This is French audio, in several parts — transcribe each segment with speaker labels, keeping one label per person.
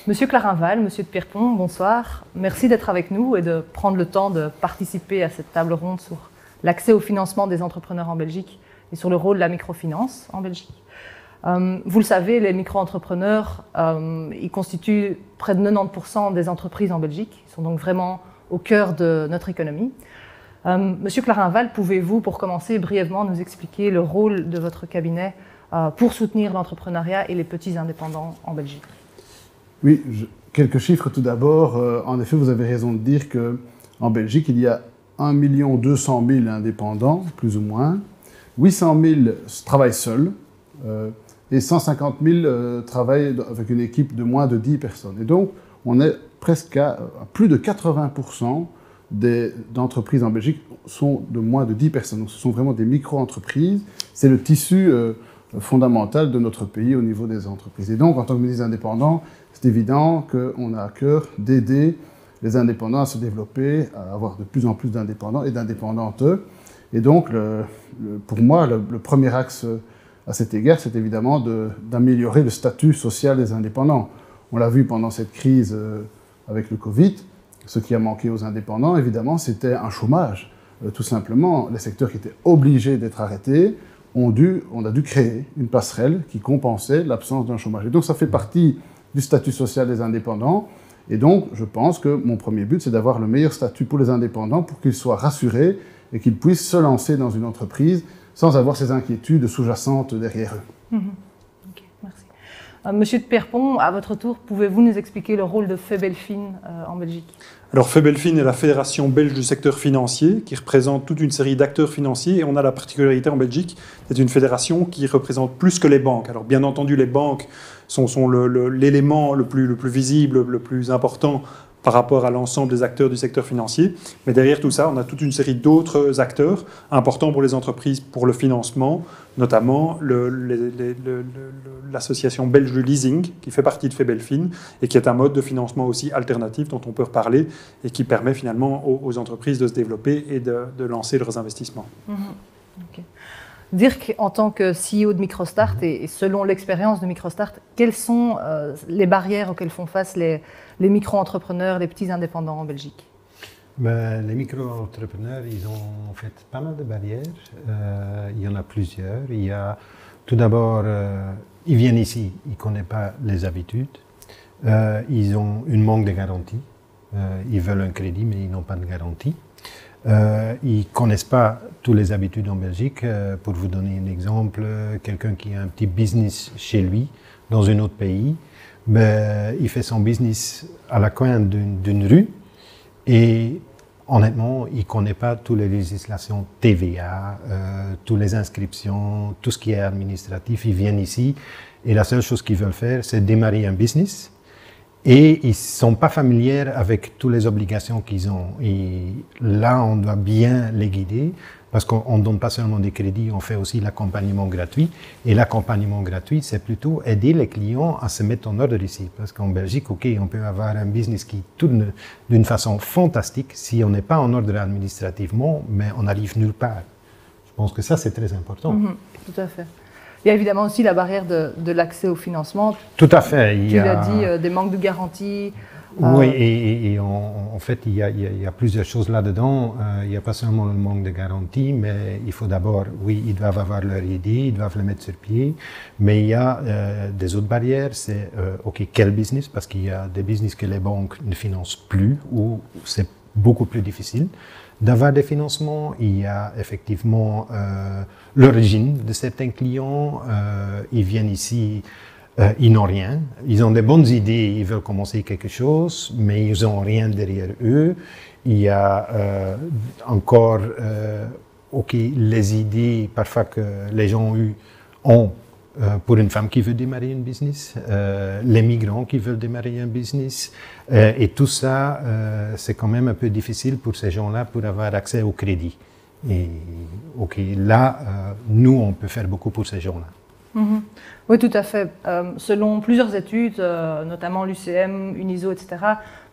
Speaker 1: Monsieur Clarinval, Monsieur de Pierrepont, bonsoir. Merci d'être avec nous et de prendre le temps de participer à cette table ronde sur l'accès au financement des entrepreneurs en Belgique et sur le rôle de la microfinance en Belgique. Vous le savez, les micro-entrepreneurs, ils constituent près de 90% des entreprises en Belgique. Ils sont donc vraiment au cœur de notre économie. Monsieur Clarinval, pouvez-vous, pour commencer, brièvement nous expliquer le rôle de votre cabinet pour soutenir l'entrepreneuriat et les petits indépendants en Belgique?
Speaker 2: Oui, quelques chiffres tout d'abord. En effet, vous avez raison de dire qu'en Belgique, il y a 1 200 000 indépendants, plus ou moins. 800 000 travaillent seuls et 150 000 travaillent avec une équipe de moins de 10 personnes. Et donc, on est presque à plus de 80% d'entreprises en Belgique sont de moins de 10 personnes. Donc, ce sont vraiment des micro-entreprises. C'est le tissu fondamental de notre pays au niveau des entreprises. Et donc, en tant que ministre indépendant, c'est évident qu'on a à cœur d'aider les indépendants à se développer, à avoir de plus en plus d'indépendants et d'indépendantes. Et donc, pour moi, le premier axe à cet égard, c'est évidemment d'améliorer le statut social des indépendants. On l'a vu pendant cette crise avec le Covid. Ce qui a manqué aux indépendants, évidemment, c'était un chômage. Tout simplement, les secteurs qui étaient obligés d'être arrêtés, on a dû créer une passerelle qui compensait l'absence d'un chômage. Et donc, ça fait partie du statut social des indépendants. Et donc, je pense que mon premier but, c'est d'avoir le meilleur statut pour les indépendants pour qu'ils soient rassurés et qu'ils puissent se lancer dans une entreprise sans avoir ces inquiétudes sous-jacentes derrière eux.
Speaker 1: Ok, merci. Monsieur de Pierrepont, à votre tour, pouvez-vous nous expliquer le rôle de Febelfin en Belgique?
Speaker 3: Alors Febelfin est la fédération belge du secteur financier qui représente toute une série d'acteurs financiers et on a la particularité en Belgique, c'est une fédération qui représente plus que les banques. Alors bien entendu les banques sont l'élément le plus visible, le plus important par rapport à l'ensemble des acteurs du secteur financier. Mais derrière tout ça, on a toute une série d'autres acteurs importants pour les entreprises, pour le financement, notamment l'association belge du leasing, qui fait partie de Febelfin, et qui est un mode de financement aussi alternatif dont on peut reparler, et qui permet finalement aux entreprises de se développer et de lancer leurs investissements.
Speaker 1: Okay. Dirk, en tant que CEO de Microstart, et selon l'expérience de Microstart, quelles sont les barrières auxquelles font face les micro-entrepreneurs, les petits indépendants en Belgique?
Speaker 4: Les micro-entrepreneurs, ils ont en fait pas mal de barrières. Il y en a plusieurs. Il y a tout d'abord, ils viennent ici, ils ne connaissent pas les habitudes. Ils ont un manque de garantie. Ils veulent un crédit, mais ils n'ont pas de garantie. Ils ne connaissent pas toutes les habitudes en Belgique. Pour vous donner un exemple, quelqu'un qui a un petit business chez lui, dans un autre pays, il fait son business à la coin d'une rue et honnêtement, il ne connaît pas toutes les législations TVA, toutes les inscriptions, tout ce qui est administratif. Ils viennent ici et la seule chose qu'ils veulent faire, c'est démarrer un business. Et ils ne sont pas familiers avec toutes les obligations qu'ils ont. Et là, on doit bien les guider, parce qu'on ne donne pas seulement des crédits, on fait aussi l'accompagnement gratuit. Et l'accompagnement gratuit, c'est plutôt aider les clients à se mettre en ordre ici. Parce qu'en Belgique, OK, on peut avoir un business qui tourne d'une façon fantastique. Si on n'est pas en ordre administrativement, mais on n'arrive nulle part. Je pense que ça, c'est très important.
Speaker 1: Tout à fait. Il y a évidemment aussi la barrière de l'accès au financement.
Speaker 4: Tout à fait.
Speaker 1: Tu l'as dit, des manques de garantie.
Speaker 4: Oui, et en fait, il y a plusieurs choses là-dedans. Il n'y a pas seulement le manque de garantie, mais il faut d'abord, oui, ils doivent avoir leur idée, ils doivent le mettre sur pied. Mais il y a des autres barrières. C'est, OK, quel business? Parce qu'il y a des business que les banques ne financent plus, ou c'est beaucoup plus difficile d'avoir des financements. Il y a effectivement l'origine de certains clients. Ils viennent ici, ils n'ont rien. Ils ont des bonnes idées, ils veulent commencer quelque chose, mais ils n'ont rien derrière eux. Il y a encore les idées parfois que les gens ont pour une femme qui veut démarrer un business, les migrants qui veulent démarrer un business, et tout ça, c'est quand même un peu difficile pour ces gens-là pour avoir accès au crédit. Et là, nous, on peut faire beaucoup pour ces gens-là.
Speaker 1: Oui, tout à fait. Selon plusieurs études, notamment l'UCM, Uniso, etc.,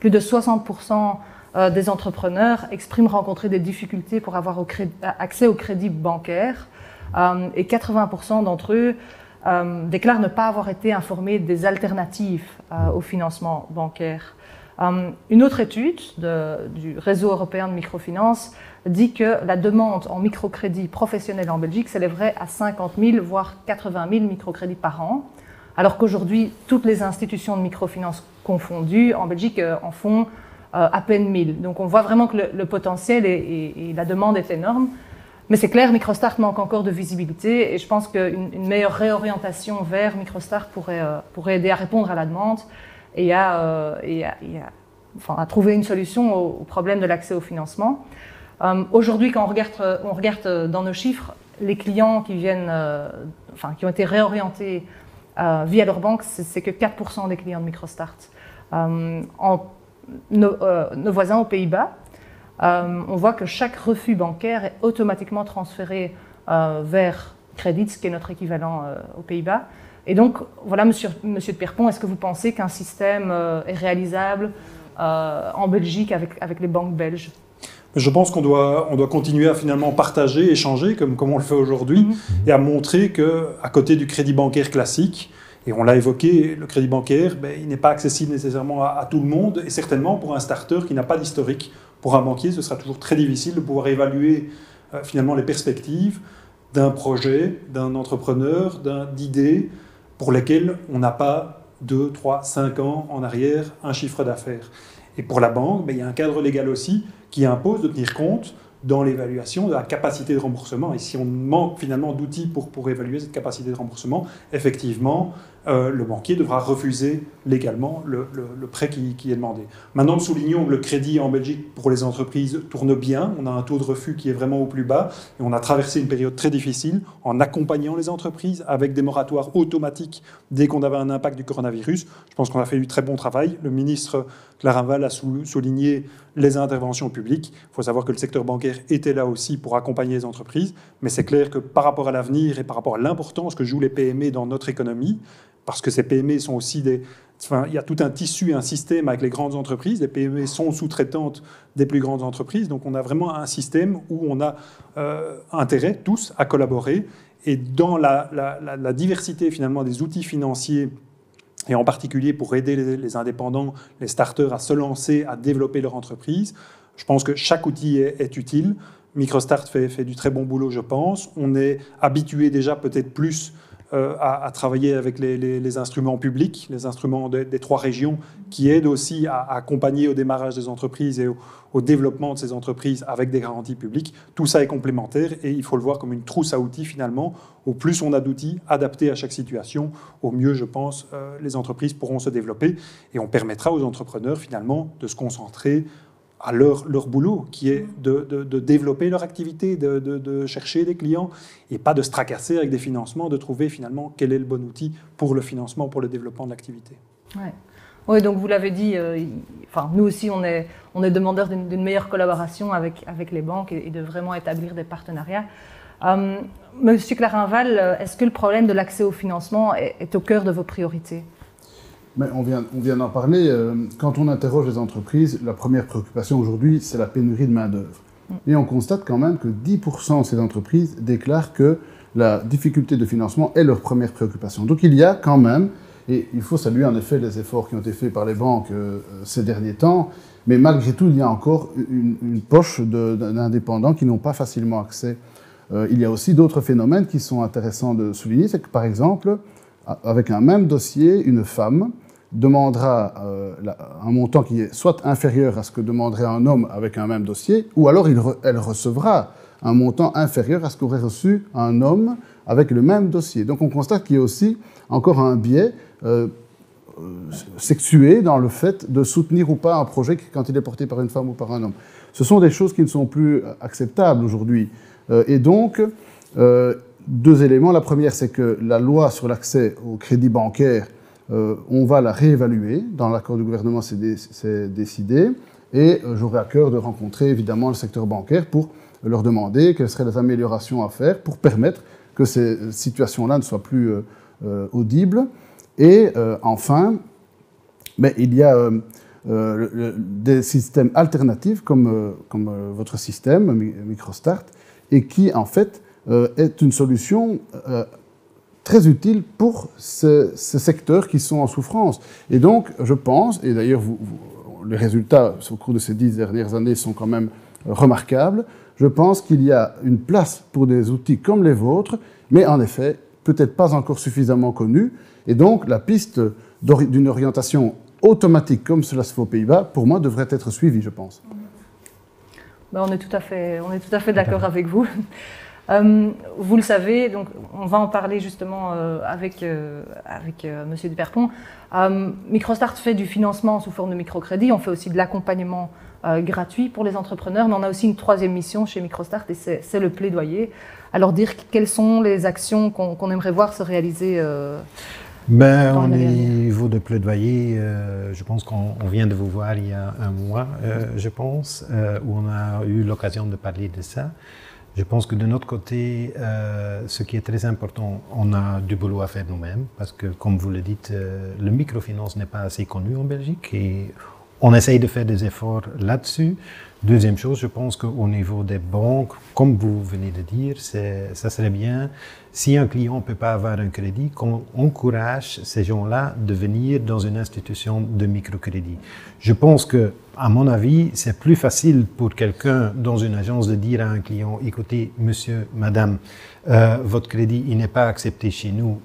Speaker 1: plus de 60% des entrepreneurs expriment rencontrer des difficultés pour avoir accès au crédit bancaire, et 80% d'entre eux déclarent ne pas avoir été informés des alternatives au financement bancaire. Une autre étude du réseau européen de microfinance dit que la demande en microcrédit professionnel en Belgique s'élèverait à 50 000, voire 80 000 microcrédits par an, alors qu'aujourd'hui, toutes les institutions de microfinance confondues en Belgique en font à peine 1000. Donc on voit vraiment que le potentiel et la demande est énorme. Mais c'est clair, MicroStart manque encore de visibilité et je pense qu'une meilleure réorientation vers MicroStart pourrait aider à répondre à la demande et à trouver une solution au problème de l'accès au financement. Aujourd'hui, quand on regarde dans nos chiffres, les clients qui qui ont été réorientés via leur banque, c'est que 4% des clients de MicroStart. Nos voisins aux Pays-Bas, on voit que chaque refus bancaire est automatiquement transféré vers Credit, qui est notre équivalent aux Pays-Bas. Et donc, voilà, Monsieur de Pierrepont, est-ce que vous pensez qu'un système est réalisable en Belgique avec les banques belges?
Speaker 3: Je pense qu'on doit continuer à finalement partager, échanger, comme on le fait aujourd'hui, et à montrer qu'à côté du crédit bancaire classique, et on l'a évoqué, le crédit bancaire, il n'est pas accessible nécessairement à tout le monde, et certainement pour un starter qui n'a pas d'historique. Pour un banquier, ce sera toujours très difficile de pouvoir évaluer finalement les perspectives d'un projet, d'un entrepreneur, d'idées pour lesquelles on n'a pas 2, 3, 5 ans en arrière un chiffre d'affaires. Et pour la banque, il y a un cadre légal aussi qui impose de tenir compte dans l'évaluation de la capacité de remboursement. Et si on manque finalement d'outils pour évaluer cette capacité de remboursement, effectivement, le banquier devra refuser légalement le prêt qui est demandé. Maintenant, soulignons que le crédit en Belgique pour les entreprises tourne bien. On a un taux de refus qui est vraiment au plus bas. Et on a traversé une période très difficile en accompagnant les entreprises avec des moratoires automatiques dès qu'on avait un impact du coronavirus. Je pense qu'on a fait du très bon travail. Le ministre Clarinval a souligné les interventions publiques. Il faut savoir que le secteur bancaire était là aussi pour accompagner les entreprises. Mais c'est clair que par rapport à l'avenir et par rapport à l'importance que jouent les PME dans notre économie, parce que ces PME sont aussi il y a tout un tissu, un système avec les grandes entreprises. Les PME sont sous-traitantes des plus grandes entreprises. Donc on a vraiment un système où on a intérêt tous à collaborer. Et dans la diversité finalement des outils financiers, et en particulier pour aider les indépendants, les starters à se lancer, à développer leur entreprise, je pense que chaque outil est utile. MicroStart fait du très bon boulot, je pense. On est habitué déjà peut-être plus à travailler avec les instruments publics, les instruments des 3 régions, qui aident aussi à accompagner au démarrage des entreprises et au développement de ces entreprises avec des garanties publiques. Tout ça est complémentaire et il faut le voir comme une trousse à outils finalement. Au plus on a d'outils adaptés à chaque situation, au mieux, je pense, les entreprises pourront se développer et on permettra aux entrepreneurs finalement de se concentrer à leur boulot, qui est de développer leur activité, de chercher des clients, et pas de se tracasser avec des financements, de trouver finalement quel est le bon outil pour le financement, pour le développement de l'activité.
Speaker 1: Oui, donc vous l'avez dit, nous aussi on est demandeurs d'une meilleure collaboration avec les banques et de vraiment établir des partenariats. Monsieur Clarinval, est-ce que le problème de l'accès au financement est au cœur de vos priorités ?
Speaker 2: Mais on vient d'en parler. Quand on interroge les entreprises, la première préoccupation aujourd'hui, c'est la pénurie de main-d'œuvre. Et on constate quand même que 10% de ces entreprises déclarent que la difficulté de financement est leur première préoccupation. Donc il y a quand même, et il faut saluer en effet les efforts qui ont été faits par les banques ces derniers temps, mais malgré tout, il y a encore une poche d'indépendants qui n'ont pas facilement accès. Il y a aussi d'autres phénomènes qui sont intéressants de souligner. C'est que par exemple, avec un même dossier, une femme demandera un montant qui est soit inférieur à ce que demanderait un homme avec un même dossier, ou alors elle recevra un montant inférieur à ce qu'aurait reçu un homme avec le même dossier. Donc on constate qu'il y a aussi encore un biais sexué dans le fait de soutenir ou pas un projet quand il est porté par une femme ou par un homme. Ce sont des choses qui ne sont plus acceptables aujourd'hui. Et donc, 2 éléments. La première, c'est que la loi sur l'accès au crédit bancaire, on va la réévaluer. Dans l'accord du gouvernement, c'est décidé. Et j'aurai à cœur de rencontrer évidemment le secteur bancaire pour leur demander quelles seraient les améliorations à faire pour permettre que ces situations-là ne soient plus audibles. Et enfin, il y a des systèmes alternatifs comme votre système, MicroStart, et qui en fait est une solution très utile pour ces secteurs qui sont en souffrance. Et donc, je pense, et d'ailleurs, les résultats au cours de ces 10 dernières années sont quand même remarquables, je pense qu'il y a une place pour des outils comme les vôtres, mais en effet, peut-être pas encore suffisamment connus. Et donc, la piste d'une orientation automatique, comme cela se fait aux Pays-Bas, pour moi, devrait être suivie, je pense.
Speaker 1: Ben, on est tout à fait d'accord avec vous. Vous le savez, donc on va en parler justement avec Monsieur Duperpont. Microstart fait du financement sous forme de microcrédit. On fait aussi de l'accompagnement gratuit pour les entrepreneurs, mais on a aussi une troisième mission chez Microstart et c'est le plaidoyer. Alors dire quelles sont les actions qu'on aimerait voir se réaliser
Speaker 4: Au niveau de plaidoyer, je pense qu'on vient de vous voir il y a un mois, je pense, où on a eu l'occasion de parler de ça. Je pense que de notre côté, ce qui est très important, on a du boulot à faire nous-mêmes, parce que, comme vous le dites, le microfinance n'est pas assez connu en Belgique et on essaye de faire des efforts là-dessus. Deuxième chose, je pense qu'au niveau des banques, comme vous venez de dire, ça serait bien, si un client ne peut pas avoir un crédit, qu'on encourage ces gens-là de venir dans une institution de microcrédit. Je pense que, à mon avis, c'est plus facile pour quelqu'un dans une agence de dire à un client, écoutez, monsieur, madame, votre crédit, il n'est pas accepté chez nous,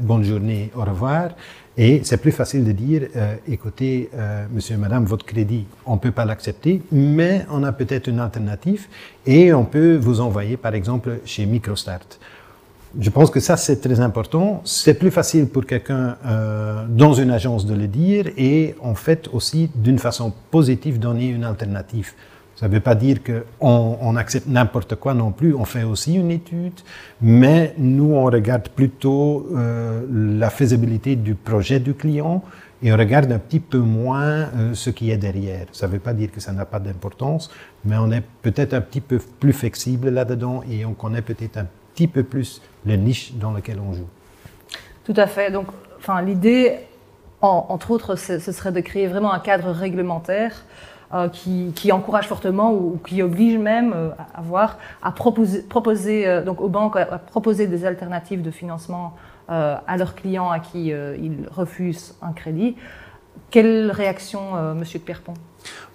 Speaker 4: bonne journée, au revoir. Et c'est plus facile de dire, écoutez, monsieur, madame, votre crédit, on ne peut pas l'accepter, mais on a peut-être une alternative et on peut vous envoyer, par exemple, chez Microstart. Je pense que ça, c'est très important. C'est plus facile pour quelqu'un dans une agence de le dire et en fait aussi, d'une façon positive, donner une alternative. Ça ne veut pas dire qu'on accepte n'importe quoi non plus, on fait aussi une étude, mais nous, on regarde plutôt la faisabilité du projet du client et on regarde un petit peu moins ce qui est derrière. Ça ne veut pas dire que ça n'a pas d'importance, mais on est peut-être un petit peu plus flexible là-dedans et on connaît peut-être un petit peu plus les niches dans lesquelles on joue.
Speaker 1: Tout à fait. Donc, l'idée, entre autres, ce serait de créer vraiment un cadre réglementaire qui encourage fortement ou qui oblige même à proposer donc aux banques à proposer des alternatives de financement à leurs clients à qui ils refusent un crédit. Quelle réaction, Monsieur Duperpont ?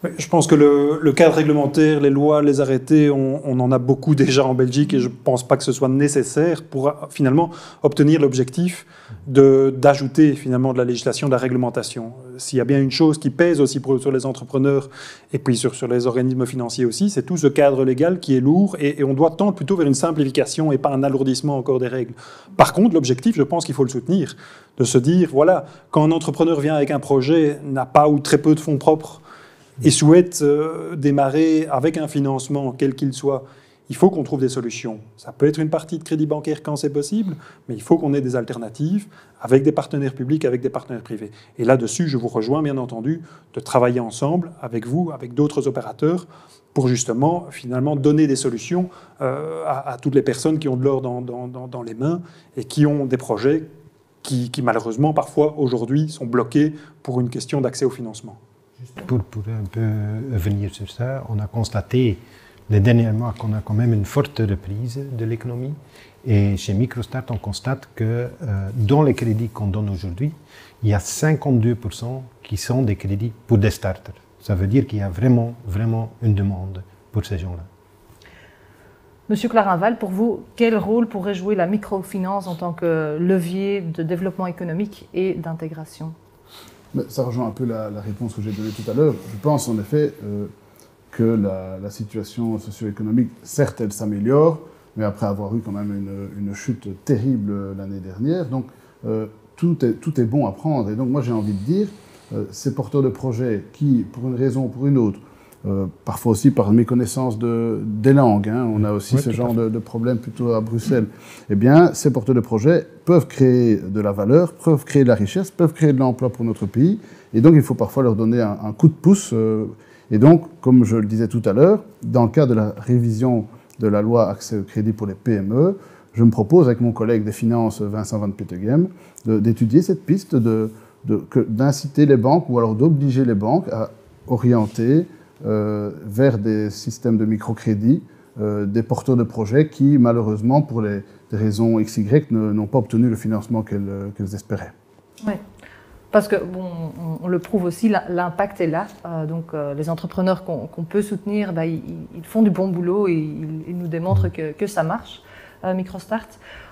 Speaker 3: Oui, je pense que le cadre réglementaire, les lois, les arrêtés, on en a beaucoup déjà en Belgique et je ne pense pas que ce soit nécessaire pour finalement obtenir l'objectif d'ajouter finalement de la législation, de la réglementation. S'il y a bien une chose qui pèse aussi sur les entrepreneurs et puis sur les organismes financiers aussi, c'est tout ce cadre légal qui est lourd et on doit tendre plutôt vers une simplification et pas un alourdissement encore des règles. Par contre, l'objectif, je pense qu'il faut le soutenir, de se dire, voilà, quand un entrepreneur vient avec un projet, n'a pas ou très peu de fonds propres, et souhaite démarrer avec un financement, quel qu'il soit, il faut qu'on trouve des solutions. Ça peut être une partie de crédit bancaire quand c'est possible, mais il faut qu'on ait des alternatives avec des partenaires publics, avec des partenaires privés. Et là-dessus, je vous rejoins bien entendu de travailler ensemble avec vous, avec d'autres opérateurs, pour justement, finalement, donner des solutions à toutes les personnes qui ont de l'or dans les mains et qui ont des projets qui malheureusement, parfois, aujourd'hui, sont bloqués pour une question d'accès au financement.
Speaker 4: Pour un peu venir sur ça, on a constaté les derniers mois qu'on a quand même une forte reprise de l'économie. Et chez Microstart, on constate que dans les crédits qu'on donne aujourd'hui, il y a 52% qui sont des crédits pour des starters. Ça veut dire qu'il y a vraiment, vraiment une demande pour ces gens-là.
Speaker 1: Monsieur Clarinval, pour vous, quel rôle pourrait jouer la microfinance en tant que levier de développement économique et d'intégration ?
Speaker 2: Mais ça rejoint un peu la réponse que j'ai donnée tout à l'heure. Je pense en effet que la situation socio-économique, certes, elle s'améliore, mais après avoir eu quand même une chute terrible l'année dernière. Donc, tout est bon à prendre. Et donc, moi, j'ai envie de dire, ces porteurs de projets qui, pour une raison ou pour une autre, parfois aussi par méconnaissance des langues, hein, on a aussi ce genre de problème plutôt à Bruxelles, eh bien, ces porteurs de projets peuvent créer de la valeur, peuvent créer de la richesse, peuvent créer de l'emploi pour notre pays, et donc il faut parfois leur donner un coup de pouce. Et donc, comme je le disais tout à l'heure, dans le cadre de la révision de la loi accès au crédit pour les PME, je me propose avec mon collègue des finances, Vincent Van Petegem, d'étudier cette piste d'inciter les banques, ou alors d'obliger les banques à orienter vers des systèmes de microcrédit des porteurs de projets qui, malheureusement, pour des raisons XY, n'ont pas obtenu le financement qu'elles espéraient.
Speaker 1: Oui. Parce que, bon, on le prouve aussi, l'impact est là. Les entrepreneurs qu'on peut soutenir, ils font du bon boulot et ils nous démontrent que ça marche, MicroStart.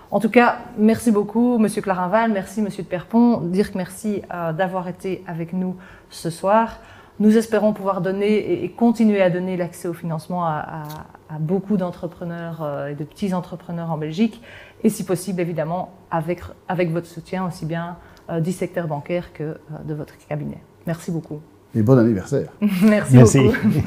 Speaker 1: En tout cas, merci beaucoup, Monsieur Clarinval, merci, Monsieur de Perpon. Dirk, merci d'avoir été avec nous ce soir. Nous espérons pouvoir donner et continuer à donner l'accès au financement à beaucoup d'entrepreneurs et de petits entrepreneurs en Belgique. Et si possible, évidemment, avec votre soutien aussi bien du secteur bancaire que de votre cabinet. Merci beaucoup.
Speaker 2: Et bon anniversaire.
Speaker 1: Merci beaucoup.